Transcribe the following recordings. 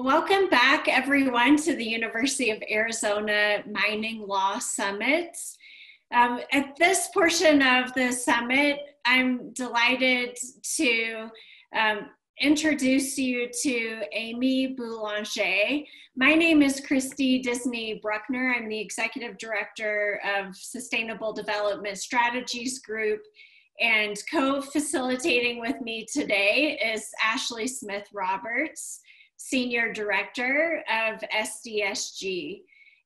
Welcome back, everyone, to the University of Arizona Mining Law Summit. At this portion of the summit, I'm delighted to introduce you to Amy Boulanger. My name is Christy Disney Bruckner. I'm the Executive Director of Sustainable Development Strategies Group, and co-facilitating with me today is Ashley Smith-Roberts, Senior Director of SDSG.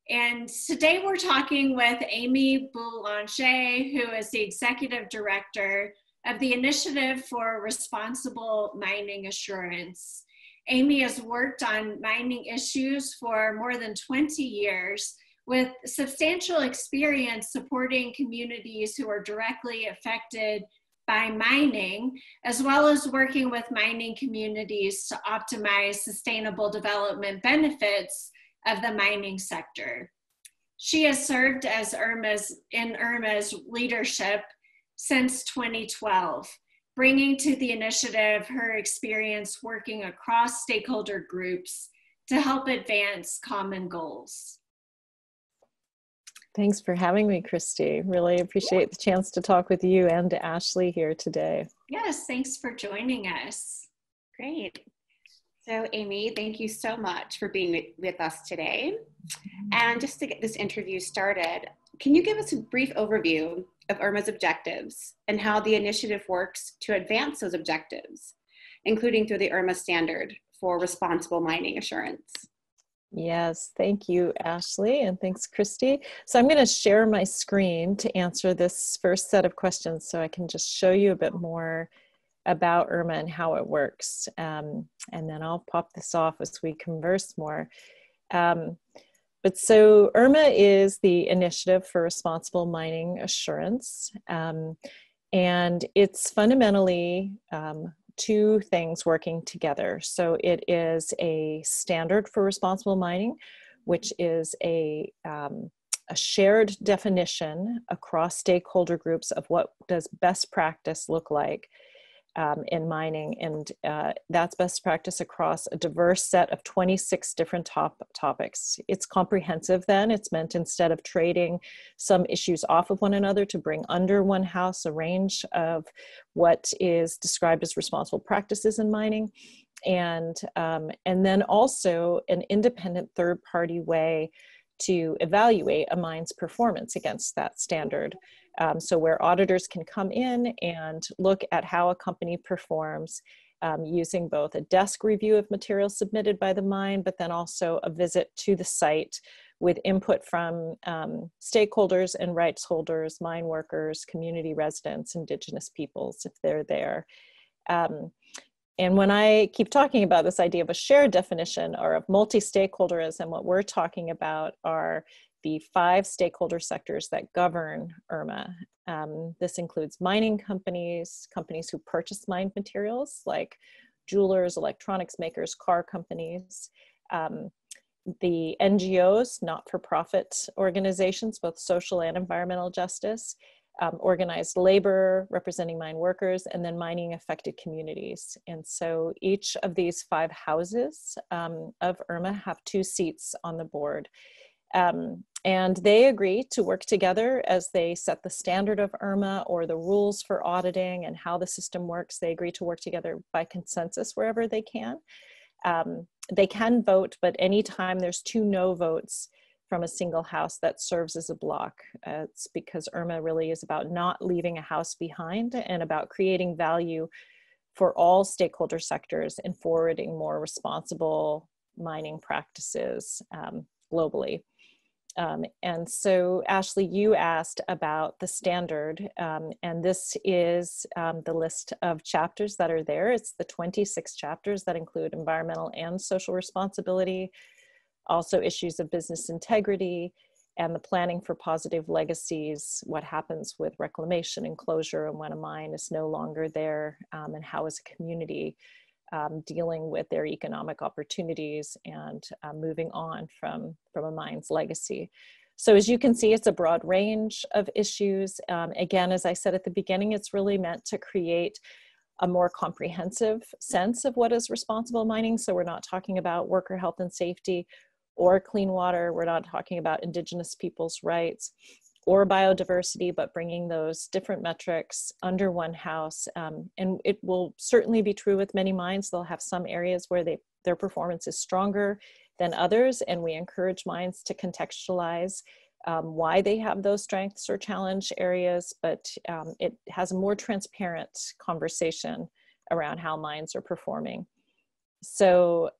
And today we're talking with Amy Boulanger, who is the Executive Director of the Initiative for Responsible Mining Assurance. Amy has worked on mining issues for more than 20 years with substantial experience supporting communities who are directly affected by mining, as well as working with mining communities to optimize sustainable development benefits of the mining sector. She has served as IRMA's leadership since 2012, bringing to the initiative her experience working across stakeholder groups to help advance common goals. Thanks for having me, Christy. Really appreciate the chance to talk with you and to Ashley here today. Yes, thanks for joining us. Great. So Amy, thank you so much for being with us today. And just to get this interview started, can you give us a brief overview of IRMA's objectives and how the initiative works to advance those objectives, including through the IRMA standard for responsible mining assurance? Yes, thank you, Ashley, and thanks, Christy. So I'm going to share my screen to answer this first set of questions so I can just show you a bit more about IRMA and how it works. And then I'll pop this off as we converse more. But so IRMA is the Initiative for Responsible Mining Assurance. And it's fundamentally two things working together. So it is a standard for responsible mining, which is a shared definition across stakeholder groups of what does best practice look like in mining. And that's best practice across a diverse set of 26 different topics. It's comprehensive then. It's meant, instead of trading some issues off of one another, to bring under one house a range of what is described as responsible practices in mining. And then also an independent third-party way to evaluate a mine's performance against that standard. So where auditors can come in and look at how a company performs using both a desk review of materials submitted by the mine, but then also a visit to the site with input from stakeholders and rights holders, mine workers, community residents, indigenous peoples, if they're there. And when I keep talking about this idea of a shared definition or of multi-stakeholderism, what we're talking about are the 5 stakeholder sectors that govern IRMA. This includes mining companies, companies who purchase mined materials like jewelers, electronics makers, car companies, the NGOs, not-for-profit organizations, both social and environmental justice, organized labor representing mine workers, and then mining affected communities. And so each of these 5 houses of IRMA have 2 seats on the board. And they agree to work together as they set the standard of IRMA or the rules for auditing and how the system works. They agree to work together by consensus wherever they can. They can vote, but anytime there's 2 no votes from a single house, that serves as a block. It's because IRMA really is about not leaving a house behind and about creating value for all stakeholder sectors and forwarding more responsible mining practices globally. And so, Ashley, you asked about the standard, and this is the list of chapters that are there. It's the 26 chapters that include environmental and social responsibility, also issues of business integrity, and the planning for positive legacies, what happens with reclamation and closure and when a mine is no longer there, and how is a community dealing with their economic opportunities and moving on from a mine's legacy. So as you can see, it's a broad range of issues. Again, as I said at the beginning, it's really meant to create a more comprehensive sense of what is responsible mining. So we're not talking about worker health and safety or clean water. We're not talking about Indigenous people's rights or biodiversity, but bringing those different metrics under one house. And it will certainly be true with many mines. They'll have some areas where their performance is stronger than others, and we encourage mines to contextualize why they have those strengths or challenge areas, but it has a more transparent conversation around how mines are performing. So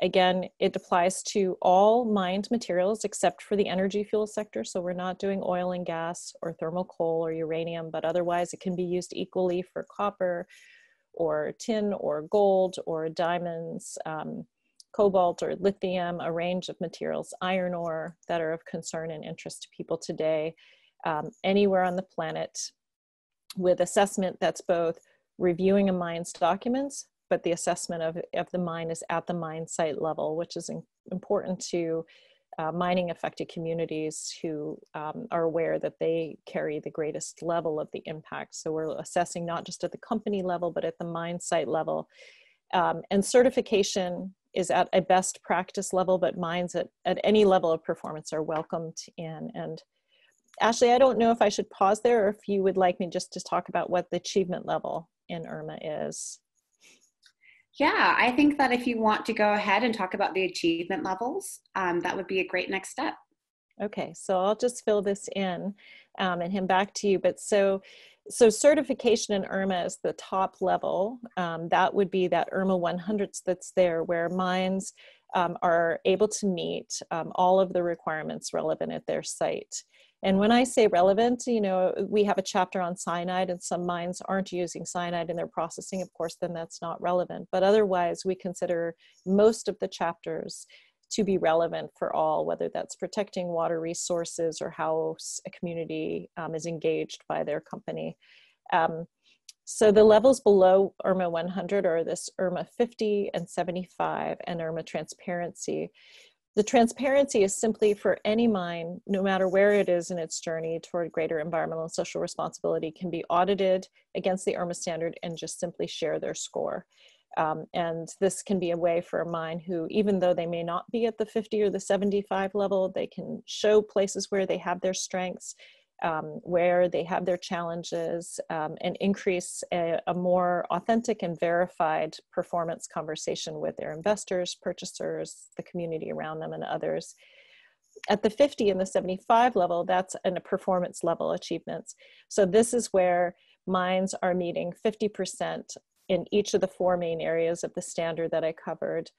again, it applies to all mined materials except for the energy fuel sector. So we're not doing oil and gas or thermal coal or uranium, but otherwise it can be used equally for copper or tin or gold or diamonds, cobalt or lithium, a range of materials, iron ore that are of concern and interest to people today, anywhere on the planet, with assessment that's both reviewing a mine's documents, but the assessment of the mine is at the mine site level, which is important to mining affected communities who are aware that they carry the greatest level of the impact. So we're assessing not just at the company level, but at the mine site level. And certification is at a best practice level, but mines at any level of performance are welcomed in. And Ashley, I don't know if I should pause there or if you would like me just to talk about what the achievement level in IRMA is. Yeah, I think that if you want to go ahead and talk about the achievement levels, that would be a great next step. Okay, so I'll just fill this in and hand back to you. But so certification in IRMA is the top level. That would be that IRMA 100s that's there, where mines are able to meet all of the requirements relevant at their site. And when I say relevant, you know, we have a chapter on cyanide, and some mines aren't using cyanide in their processing. Of course, then that's not relevant. But otherwise, we consider most of the chapters to be relevant for all, whether that's protecting water resources or how a community is engaged by their company. So the levels below IRMA 100 are this IRMA 50 and 75 and IRMA transparency. The transparency is simply for any mine, no matter where it is in its journey toward greater environmental and social responsibility, can be audited against the IRMA standard and just simply share their score. And this can be a way for a mine who, even though they may not be at the 50 or the 75 level, they can show places where they have their strengths, where they have their challenges, and increase a more authentic and verified performance conversation with their investors, purchasers, the community around them, and others. At the 50 and the 75 level, that's a performance level achievements. So this is where mines are meeting 50% in each of the four main areas of the standard that I covered,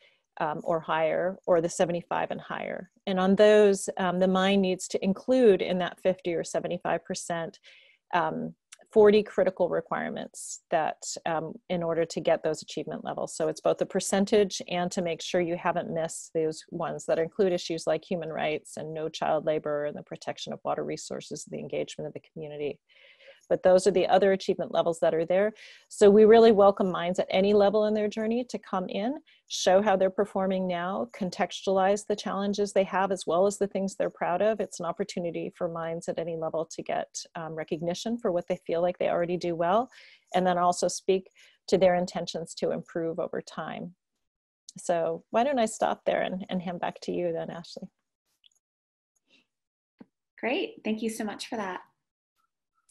or higher, or the 75 and higher. And on those, the mine needs to include in that 50 or 75%, 40 critical requirements that in order to get those achievement levels. So it's both a percentage and to make sure you haven't missed those ones that include issues like human rights and no child labor and the protection of water resources, the engagement of the community. But those are the other achievement levels that are there. So we really welcome mines at any level in their journey to come in, show how they're performing now, contextualize the challenges they have as well as the things they're proud of. It's an opportunity for mines at any level to get recognition for what they feel like they already do well, and then also speak to their intentions to improve over time. So why don't I stop there and hand back to you then, Ashley. Great, thank you so much for that.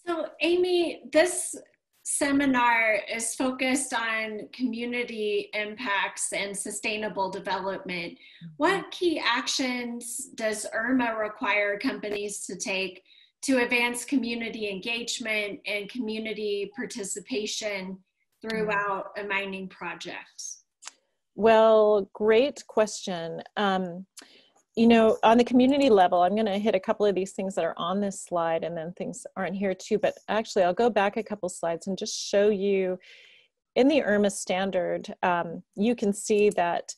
So Amy, this seminar is focused on community impacts and sustainable development. What key actions does IRMA require companies to take to advance community engagement and community participation throughout a mining project? Well, great question. You know, on the community level, I'm going to hit a couple of these things that are on this slide, and then things aren't here too, but actually I'll go back a couple slides and just show you in the IRMA standard, you can see that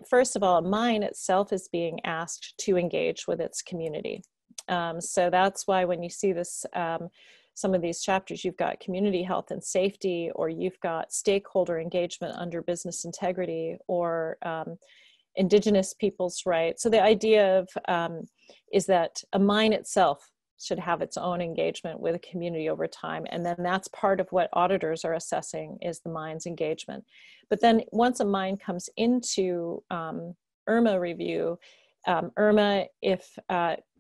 first of all, a mine itself is being asked to engage with its community. So that's why when you see this, some of these chapters, you've got community health and safety, or you've got stakeholder engagement under business integrity, or Indigenous people's rights. So the idea of is that a mine itself should have its own engagement with a community over time. And then that's part of what auditors are assessing, is the mine's engagement. But then once a mine comes into IRMA review, IRMA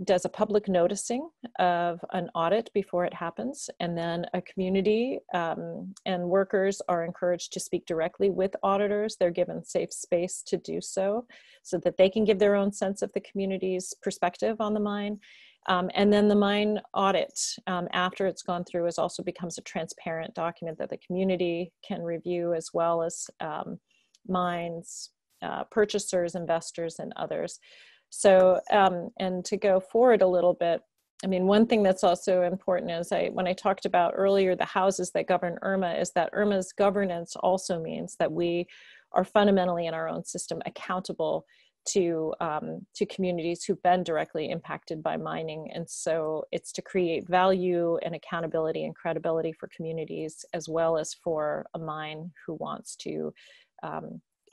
does a public noticing of an audit before it happens, and then a community and workers are encouraged to speak directly with auditors. They're given safe space to do so that they can give their own sense of the community's perspective on the mine. And then the mine audit, after it's gone through, also becomes a transparent document that the community can review, as well as mines, purchasers, investors, and others. So, and to go forward a little bit, I mean, one thing that's also important is when I talked about earlier the houses that govern IRMA, is that IRMA's governance also means that we are fundamentally in our own system accountable to communities who've been directly impacted by mining. And so it's to create value and accountability and credibility for communities, as well as for a mine who wants to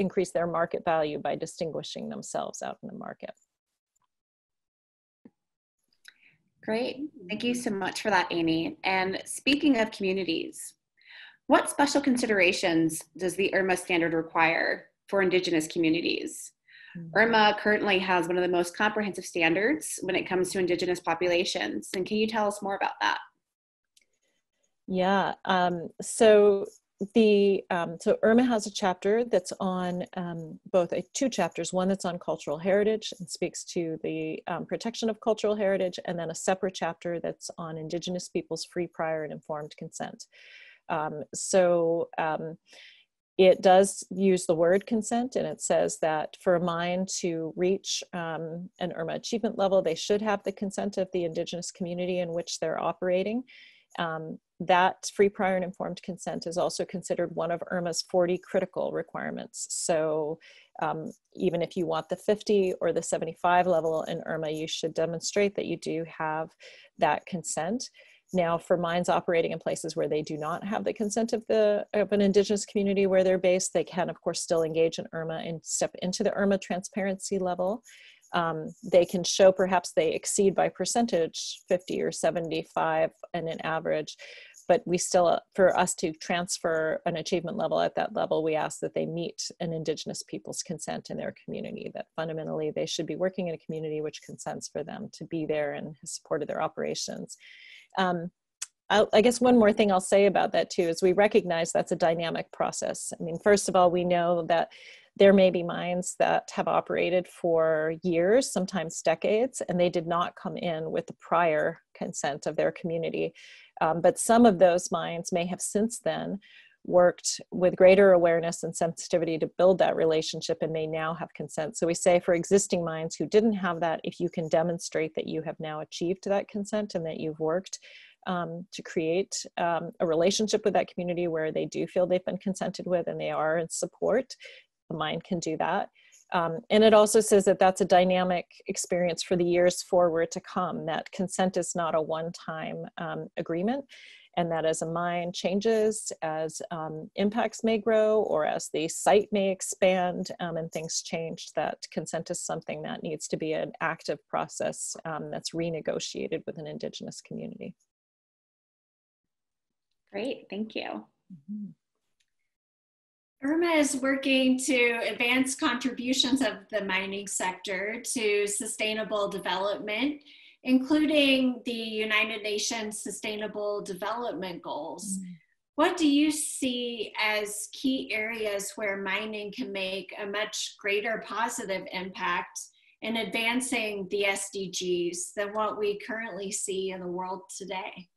increase their market value by distinguishing themselves out in the market. Great. Thank you so much for that, Amy. And speaking of communities, what special considerations does the IRMA standard require for Indigenous communities? IRMA currently has one of the most comprehensive standards when it comes to Indigenous populations. And can you tell us more about that? Yeah, so IRMA has a chapter that's on two chapters, one that's on cultural heritage and speaks to the protection of cultural heritage, and then a separate chapter that's on Indigenous peoples' free, prior, and informed consent. It does use the word consent, and it says that for a mine to reach an IRMA achievement level, they should have the consent of the Indigenous community in which they're operating. That free, prior, and informed consent is also considered one of IRMA's 40 critical requirements. So even if you want the 50 or the 75 level in IRMA, you should demonstrate that you do have that consent. Now, for mines operating in places where they do not have the consent of an Indigenous community where they're based, they can, of course, still engage in IRMA and step into the IRMA transparency level. They can show perhaps they exceed by percentage 50 or 75 and an average, but we still, for us to transfer an achievement level at that level, we ask that they meet an Indigenous people's consent in their community, that fundamentally they should be working in a community which consents for them to be there and has supported their operations. I guess one more thing I'll say about that too is we recognize that's a dynamic process. I mean, first of all, we know that there may be mines that have operated for years, sometimes decades, and they did not come in with the prior consent of their community. But some of those mines may have since then worked with greater awareness and sensitivity to build that relationship and may now have consent. So we say for existing mines who didn't have that, if you can demonstrate that you have now achieved that consent and that you've worked to create a relationship with that community where they do feel they've been consented with and they are in support, the mine can do that. And it also says that that's a dynamic experience for the years forward to come, that consent is not a one-time agreement, and that as a mine changes, as impacts may grow, or as the site may expand and things change, that consent is something that needs to be an active process that's renegotiated with an Indigenous community. Great, thank you. Mm-hmm. IRMA is working to advance contributions of the mining sector to sustainable development, including the United Nations Sustainable Development Goals. Mm-hmm. What do you see as key areas where mining can make a much greater positive impact in advancing the SDGs than what we currently see in the world today?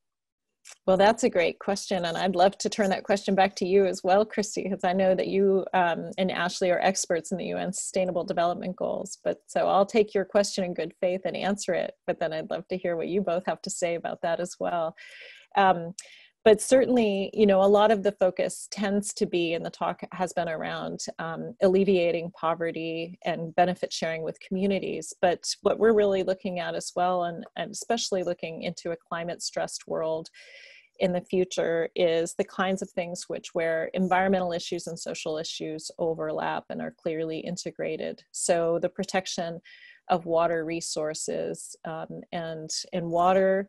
Well, that's a great question, and I'd love to turn that question back to you as well, Christy, because I know that you and Ashley are experts in the UN Sustainable Development Goals. But so I'll take your question in good faith and answer it, but then I'd love to hear what you both have to say about that as well. But certainly, you know, a lot of the focus tends to be, and the talk has been around alleviating poverty and benefit sharing with communities. But what we're really looking at as well, and especially looking into a climate stressed world in the future, is the kinds of things where environmental issues and social issues overlap and are clearly integrated. So the protection of water resources, and water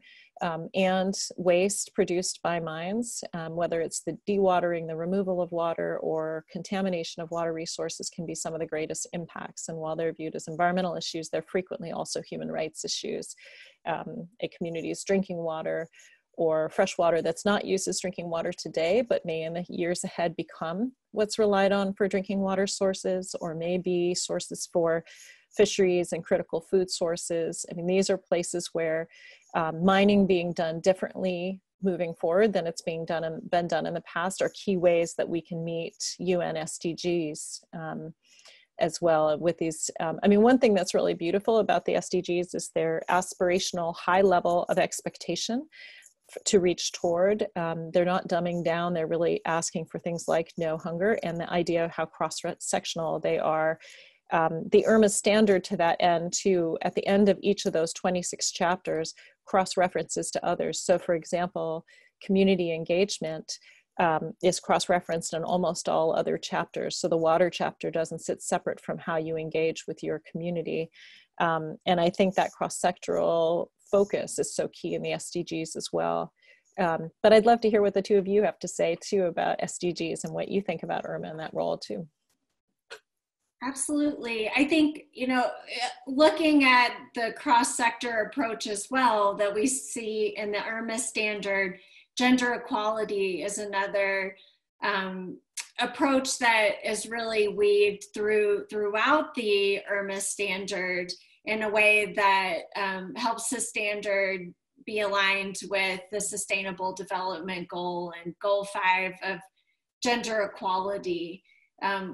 and waste produced by mines, whether it's the dewatering, the removal of water, or contamination of water resources, can be some of the greatest impacts. And while they're viewed as environmental issues, they're frequently also human rights issues. A community's drinking water or fresh water that's not used as drinking water today, but may in the years ahead become what's relied on for drinking water sources, or maybe sources for fisheries and critical food sources. I mean, these are places where mining being done differently moving forward than it's been done in the past are key ways that we can meet UN SDGs as well with these. I mean, one thing that's really beautiful about the SDGs is their aspirational high level of expectation to reach toward. They're not dumbing down, they're really asking for things like no hunger, and the idea of how cross-sectional they are. The IRMA standard to that end too, at the end of each of those 26 chapters, cross-references to others. So for example, community engagement is cross-referenced in almost all other chapters. So the water chapter doesn't sit separate from how you engage with your community. And I think that cross-sectoral focus is so key in the SDGs as well. But I'd love to hear what the two of you have to say too about SDGs and what you think about IRMA in that role too. Absolutely. I think, looking at the cross-sector approach as well that we see in the IRMA standard, gender equality is another approach that is really weaved throughout the IRMA standard in a way that helps the standard be aligned with the Sustainable Development Goal and Goal 5 of gender equality.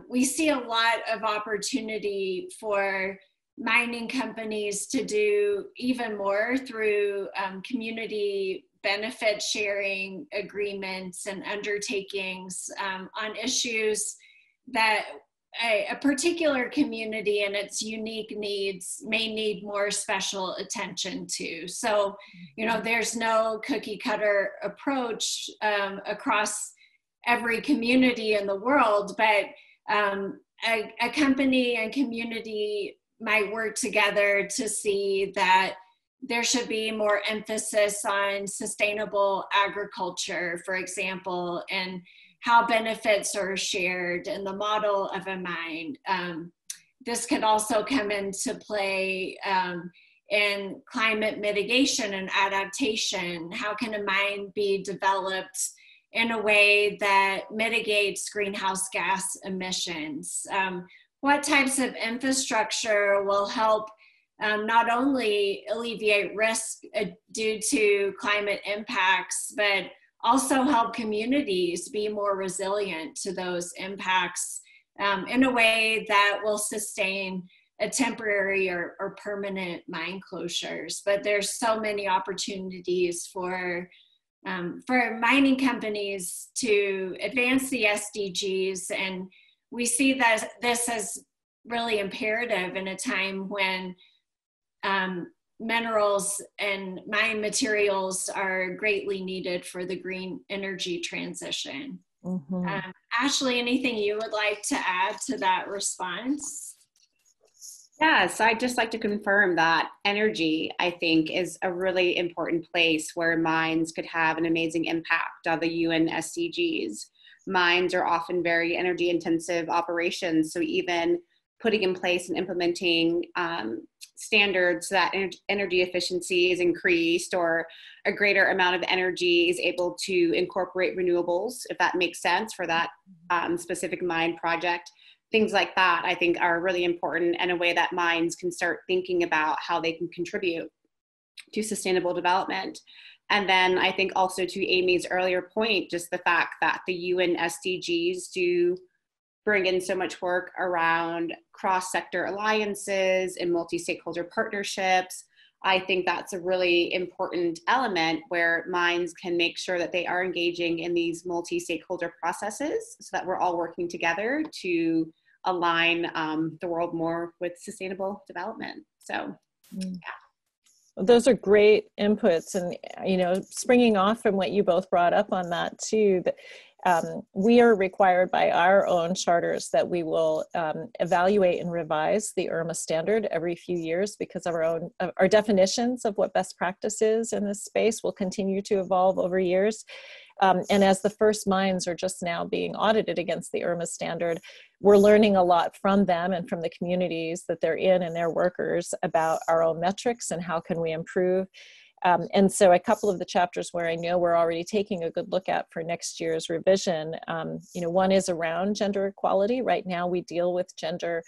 We see a lot of opportunity for mining companies to do even more through community benefit sharing agreements and undertakings on issues that a particular community and its unique needs may need more special attention to. So, there's no cookie cutter approach across every community in the world, but a company and community might work together to see that there should be more emphasis on sustainable agriculture, for example, and how benefits are shared in the model of a mine. This could also come into play in climate mitigation and adaptation. How can a mine be developed in a way that mitigates greenhouse gas emissions? What types of infrastructure will help not only alleviate risk due to climate impacts, but also help communities be more resilient to those impacts in a way that will sustain a temporary or permanent mine closures? But there's so many opportunities for mining companies to advance the SDGs, and we see that this as really imperative in a time when minerals and mine materials are greatly needed for the green energy transition. Mm-hmm. Ashley, anything you would like to add to that response? Yes, I'd just like to confirm that energy, I think, is a really important place where mines could have an amazing impact on the UN SDGs. Mines are often very energy intensive operations, so even putting in place and implementing standards that energy efficiency is increased, or a greater amount of energy is able to incorporate renewables, if that makes sense for that specific mine project. Things like that, I think, are really important, and a way that mines can start thinking about how they can contribute to sustainable development. And then I think also to Amy's earlier point, just the fact that the UN SDGs do bring in so much work around cross-sector alliances and multi-stakeholder partnerships. I think that's a really important element where mines can make sure that they are engaging in these multi-stakeholder processes so that we're all working together to align the world more with sustainable development. So, yeah. Those are great inputs, and springing off from what you both brought up on that too, that we are required by our own charters that we will evaluate and revise the IRMA standard every few years because of our definitions of what best practice is in this space will continue to evolve over years. And as the first mines are just now being audited against the IRMA standard, we're learning a lot from them and from the communities that they're in and their workers about our own metrics and how can we improve. And so a couple of the chapters where I know we're already taking a good look at for next year's revision, one is around gender equality. Right now we deal with gender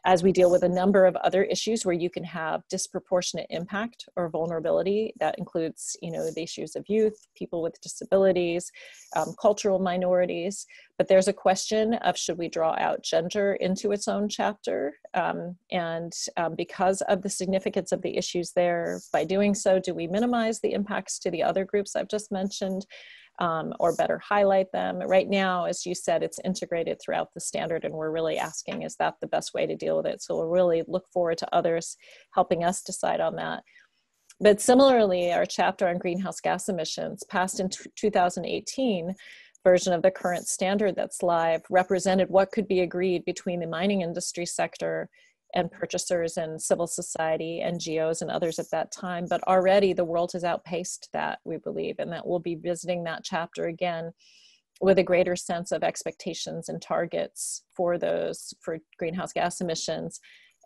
as we deal with a number of other issues where you can have disproportionate impact or vulnerability. That includes, the issues of youth, people with disabilities, cultural minorities. But there's a question of should we draw out gender into its own chapter? Because of the significance of the issues there, by doing so, do we minimize the impacts to the other groups I've just mentioned? Or better highlight them. Right now, as you said, it's integrated throughout the standard, and we're really asking, is that the best way to deal with it? So we'll really look forward to others helping us decide on that. But similarly, our chapter on greenhouse gas emissions, passed in 2018, version of the current standard that's live, represented what could be agreed between the mining industry sector and purchasers and civil society, NGOs and others at that time. But already the world has outpaced that, we believe, and that we'll be visiting that chapter again with a greater sense of expectations and targets for greenhouse gas emissions.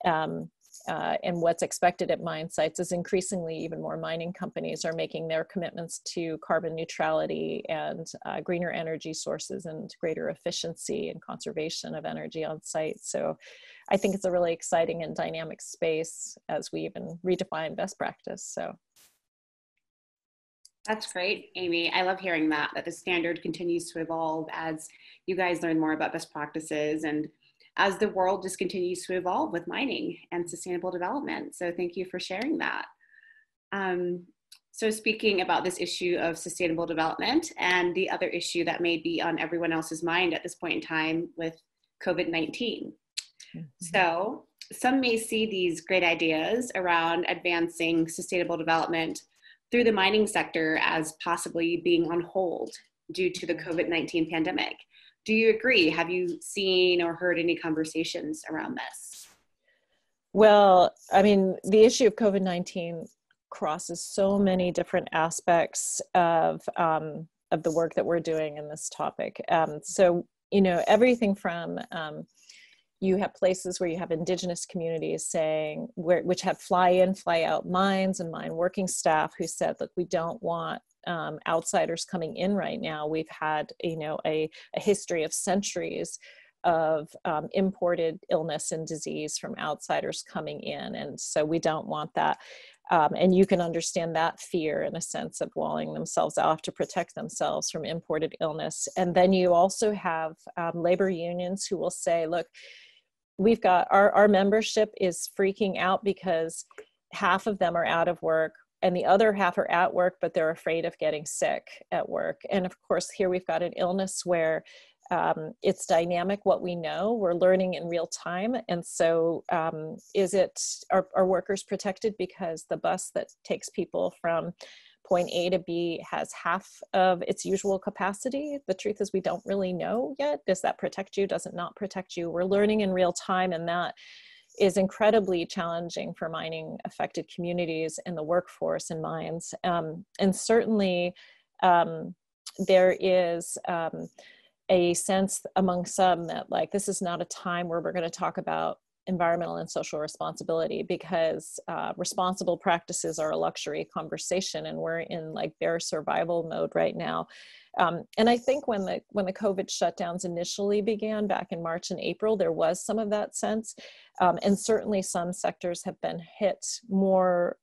And what's expected at mine sites is increasingly even more mining companies are making their commitments to carbon neutrality and greener energy sources and greater efficiency and conservation of energy on site. So I think it's a really exciting and dynamic space as we even redefine best practice. So that's great, Amy. I love hearing that the standard continues to evolve as you guys learn more about best practices and as the world just continues to evolve with mining and sustainable development. So thank you for sharing that. So speaking about this issue of sustainable development and the other issue that may be on everyone else's mind at this point in time with COVID-19. Mm-hmm. So some may see these great ideas around advancing sustainable development through the mining sector as possibly being on hold due to the COVID-19 pandemic. Do you agree? Have you seen or heard any conversations around this? Well, I mean, the issue of COVID-19 crosses so many different aspects of the work that we're doing in this topic. So, everything from you have places where you have indigenous communities which have fly-in, fly-out mines and mine working staff who said, look, we don't want outsiders coming in right now. We've had, a history of centuries of imported illness and disease from outsiders coming in. And so we don't want that. And you can understand that fear in a sense of walling themselves off to protect themselves from imported illness. And then you also have labor unions who will say, look, we've got our membership is freaking out because half of them are out of work and the other half are at work, but they're afraid of getting sick at work. And of course, here we've got an illness where it's dynamic, what we know, we're learning in real time. And so are workers protected because the bus that takes people from point A to B has half of its usual capacity? The truth is we don't really know yet. Does that protect you? Does it not protect you? We're learning in real time, and that is incredibly challenging for mining affected communities and the workforce in mines. And certainly there is a sense among some that this is not a time where we're going to talk about environmental and social responsibility because responsible practices are a luxury conversation, and we're in bare survival mode right now. And I think when the COVID shutdowns initially began back in March and April, there was some of that sense. And certainly some sectors have been hit more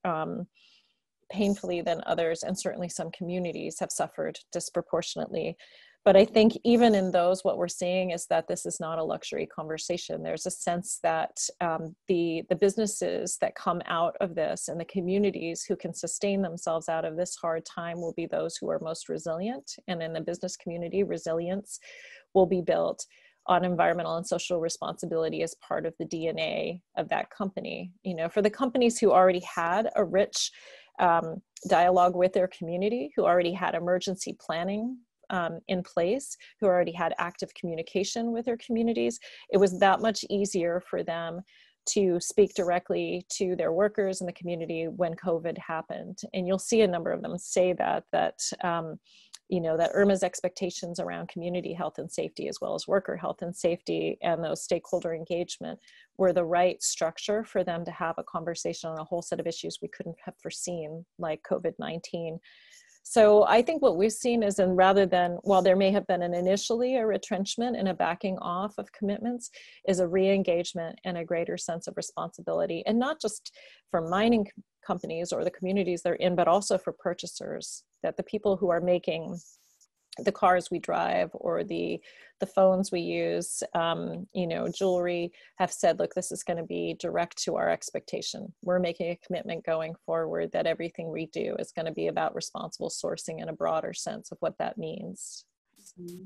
painfully than others, and certainly some communities have suffered disproportionately. But I think even in those, what we're seeing is that this is not a luxury conversation. There's a sense that the businesses that come out of this and the communities who can sustain themselves out of this hard time will be those who are most resilient. And in the business community, resilience will be built on environmental and social responsibility as part of the DNA of that company. For the companies who already had a rich dialogue with their community, who already had emergency planning in place, who already had active communication with their communities, it was that much easier for them to speak directly to their workers in the community when COVID happened. And you'll see a number of them say that that IRMA's expectations around community health and safety, as well as worker health and safety, and those stakeholder engagement were the right structure for them to have a conversation on a whole set of issues we couldn't have foreseen, like COVID-19. So I think what we've seen is, and rather than, while there may have been initially a retrenchment and a backing off of commitments, is a re-engagement and a greater sense of responsibility, and not just for mining companies or the communities they're in, but also for purchasers, that the people who are making the cars we drive or the phones we use, jewelry, have said, look, this is going to be direct to our expectation. We're making a commitment going forward that everything we do is going to be about responsible sourcing in a broader sense of what that means. Mm-hmm.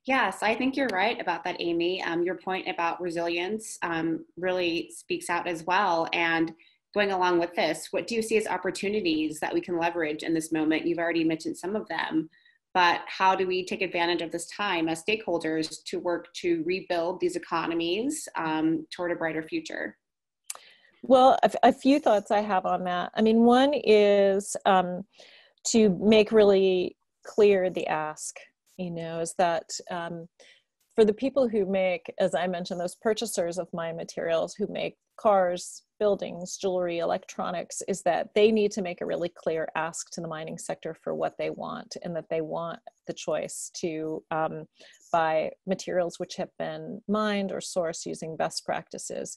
Yes, I think you're right about that, Amy. Your point about resilience really speaks out as well. And going along with this, what do you see as opportunities that we can leverage in this moment? You've already mentioned some of them, but how do we take advantage of this time as stakeholders to work to rebuild these economies toward a brighter future? Well, a few thoughts I have on that. I mean, one is to make really clear the ask, is that for the people who make, as I mentioned, those purchasers of mine materials who make cars, buildings, jewelry, electronics, is that they need to make a really clear ask to the mining sector for what they want, and that they want the choice to buy materials which have been mined or sourced using best practices.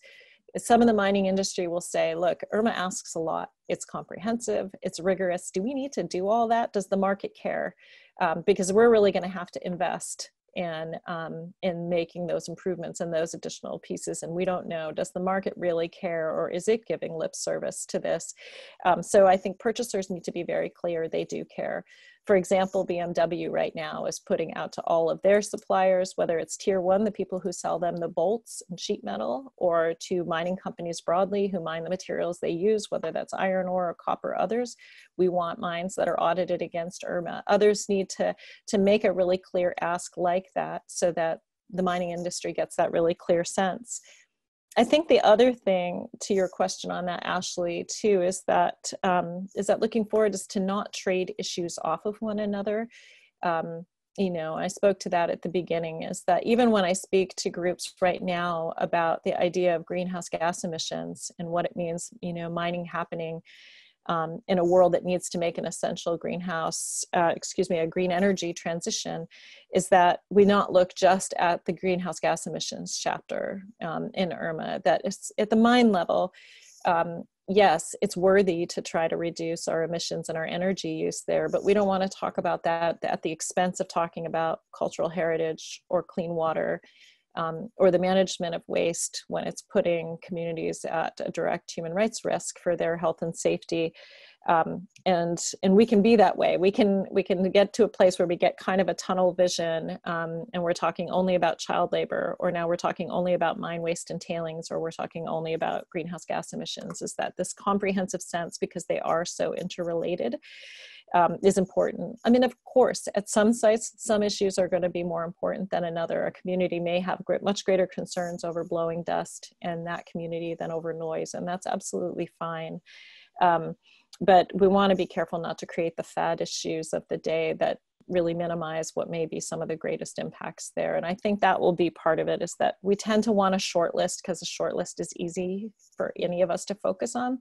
Some of the mining industry will say, look, IRMA asks a lot. It's comprehensive, it's rigorous. Do we need to do all that? Does the market care? Because we're really going to have to invest in making those improvements and those additional pieces. And we don't know, does the market really care, or is it giving lip service to this? So I think purchasers need to be very clear they do care. For example, BMW right now is putting out to all of their suppliers, whether it's tier one, the people who sell them the bolts and sheet metal, or to mining companies broadly who mine the materials they use, whether that's iron ore or copper or others. We want mines that are audited against IRMA. Others need to make a really clear ask like that, so that the mining industry gets that really clear sense. I think the other thing to your question on that, Ashley, too, is that looking forward is to not trade issues off of one another. I spoke to that at the beginning, is that even when I speak to groups right now about the idea of greenhouse gas emissions and what it means, mining happening in a world that needs to make an essential a green energy transition, is that we not look just at the greenhouse gas emissions chapter in IRMA, that it's at the mine level. Yes, it's worthy to try to reduce our emissions and our energy use there, but we don't want to talk about that at the expense of talking about cultural heritage or clean water, or the management of waste when it's putting communities at a direct human rights risk for their health and safety. And we can be that way. We can get to a place where we get kind of a tunnel vision, and we're talking only about child labor, or now we're talking only about mine waste and tailings, or we're talking only about greenhouse gas emissions. Is that this comprehensive sense, because they are so interrelated, is important. I mean, of course, at some sites, some issues are going to be more important than another. A community may have much greater concerns over blowing dust in that community than over noise, and that's absolutely fine. But we want to be careful not to create the fad issues of the day that really minimize what may be some of the greatest impacts there. And I think that will be part of it, is that we tend to want a short list because a short list is easy for any of us to focus on.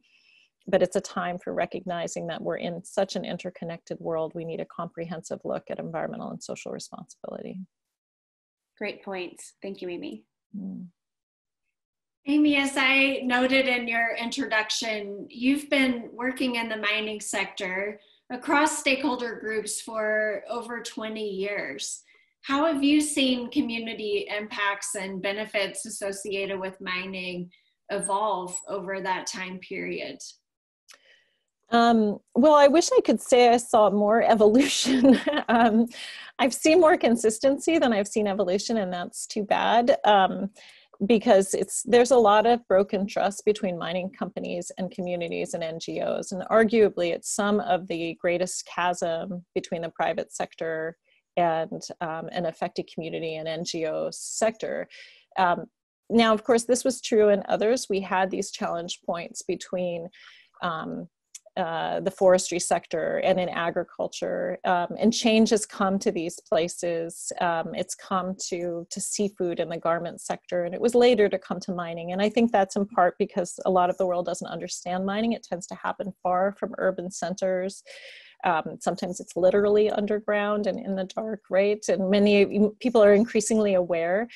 But it's a time for recognizing that we're in such an interconnected world. We need a comprehensive look at environmental and social responsibility. Great points. Thank you, Amy. Amy, as I noted in your introduction, you've been working in the mining sector across stakeholder groups for over 20 years. How have you seen community impacts and benefits associated with mining evolve over that time period? Well, I wish I could say I saw more evolution. I've seen more consistency than I've seen evolution, and that's too bad. because there's a lot of broken trust between mining companies and communities and NGOs. And arguably, it's some of the greatest chasm between the private sector and an affected community and NGO sector. Now, of course, this was true in others. We had these challenge points between the forestry sector and in agriculture, and change has come to these places. It's come to seafood and the garment sector, and it was later to come to mining. And I think that's in part because a lot of the world doesn't understand mining. It tends to happen far from urban centers. Sometimes it's literally underground and in the dark, right? And many people are increasingly aware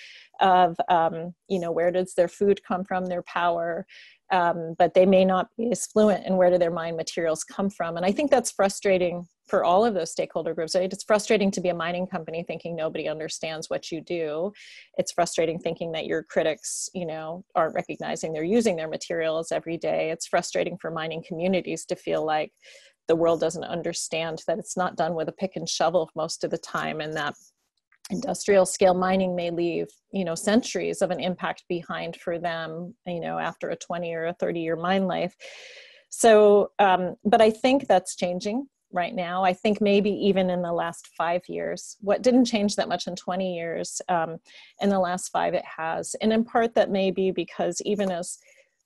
of, where does their food come from, their power, but they may not be as fluent in where do their mine materials come from. And I think that's frustrating for all of those stakeholder groups, right? It's frustrating to be a mining company thinking nobody understands what you do. It's frustrating thinking that your critics, aren't recognizing they're using their materials every day. It's frustrating for mining communities to feel like the world doesn't understand that it's not done with a pick and shovel most of the time, and that industrial scale mining may leave, centuries of an impact behind for them, after a 20 or a 30-year mine life. So, but I think that's changing right now. I think maybe even in the last 5 years, what didn't change that much in 20 years, in the last 5 it has. And in part that may be because even as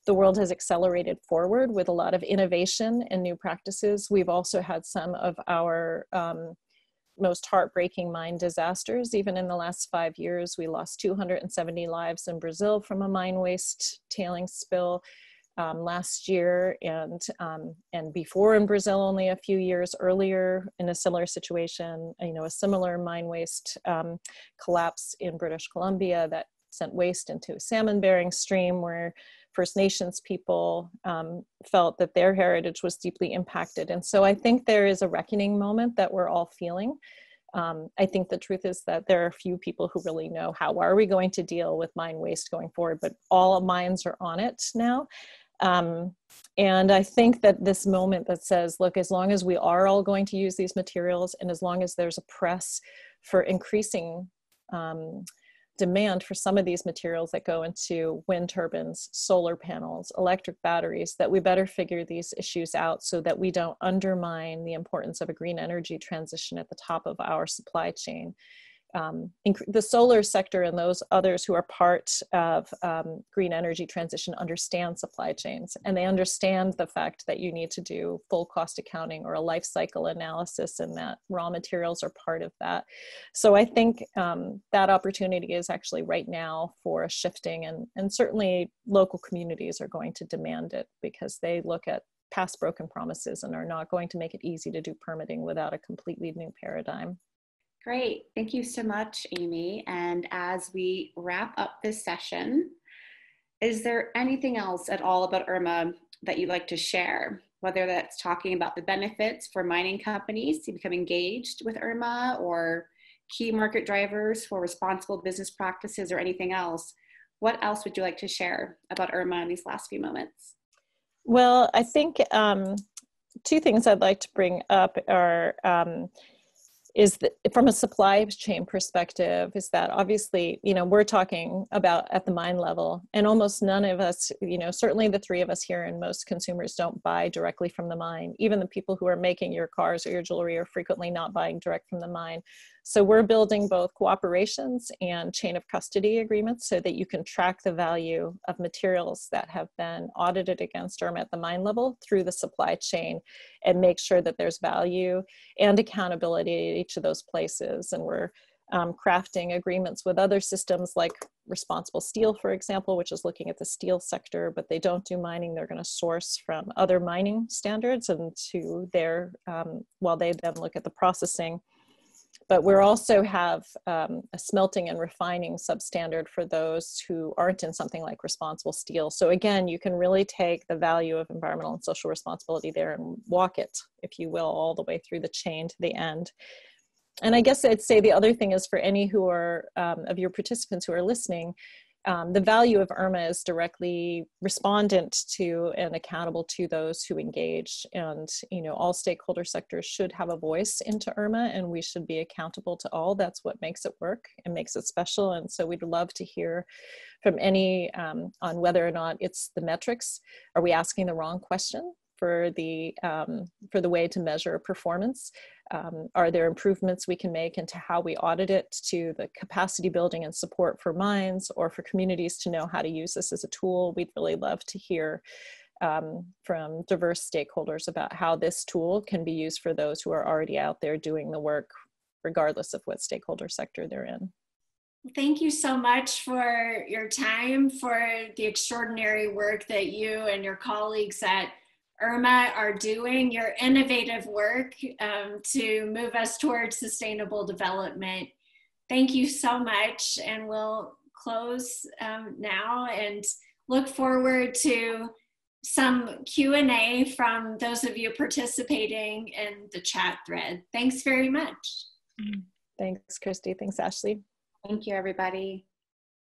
the world has accelerated forward with a lot of innovation and new practices, we've also had some of our most heartbreaking mine disasters. Even in the last 5 years, we lost 270 lives in Brazil from a mine waste tailings spill last year, and before in Brazil only a few years earlier in a similar situation, a similar mine waste collapse in British Columbia that sent waste into a salmon-bearing stream where First Nations people felt that their heritage was deeply impacted. And so I think there is a reckoning moment that we're all feeling. I think the truth is that there are few people who really know how are we going to deal with mine waste going forward, but all minds are on it now. And I think that this moment that says, look, as long as we are all going to use these materials, and as long as there's a press for increasing demand for some of these materials that go into wind turbines, solar panels, electric batteries, that we better figure these issues out so that we don't undermine the importance of a green energy transition at the top of our supply chain. The solar sector and those others who are part of green energy transition understand supply chains, and they understand the fact that you need to do full cost accounting or a life cycle analysis, and that raw materials are part of that. So I think that opportunity is actually right now for a shifting, and certainly local communities are going to demand it because they look at past broken promises and are not going to make it easy to do permitting without a completely new paradigm. Great. Thank you so much, Amy. And as we wrap up this session, is there anything else at all about IRMA that you'd like to share? Whether that's talking about the benefits for mining companies to become engaged with IRMA, or key market drivers for responsible business practices, or anything else. What else would you like to share about IRMA in these last few moments? Well, I think two things I'd like to bring up are is that from a supply chain perspective, is that obviously, we're talking about at the mine level, and almost none of us, certainly the three of us here and most consumers don't buy directly from the mine. Even the people who are making your cars or your jewelry are frequently not buying direct from the mine. So we're building both cooperations and chain of custody agreements so that you can track the value of materials that have been audited against IRMA at the mine level through the supply chain, and make sure that there's value and accountability at each of those places. And we're crafting agreements with other systems like Responsible Steel, for example, which is looking at the steel sector, but they don't do mining. They're going to source from other mining standards and to their, while they then look at the processing. But we also have a smelting and refining substandard for those who aren't in something like Responsible Steel. So again, you can really take the value of environmental and social responsibility there and walk it, if you will, all the way through the chain to the end. And I guess I'd say the other thing is for any who are of your participants who are listening, The value of IRMA is directly respondent to and accountable to those who engage. And, you know, all stakeholder sectors should have a voice into IRMA, and we should be accountable to all. That's what makes it work and makes it special. And so we'd love to hear from any on whether or not it's the metrics. Are we asking the wrong question for the way to measure performance? Are there improvements we can make into how we audit it, to the capacity building and support for mines or for communities to know how to use this as a tool? We'd really love to hear from diverse stakeholders about how this tool can be used for those who are already out there doing the work, regardless of what stakeholder sector they're in. Thank you so much for your time, for the extraordinary work that you and your colleagues at IRMA are doing, your innovative work to move us towards sustainable development. Thank you so much, and we'll close now and look forward to some Q&A from those of you participating in the chat thread. Thanks very much. Thanks, Christy. Thanks, Ashley. Thank you, everybody.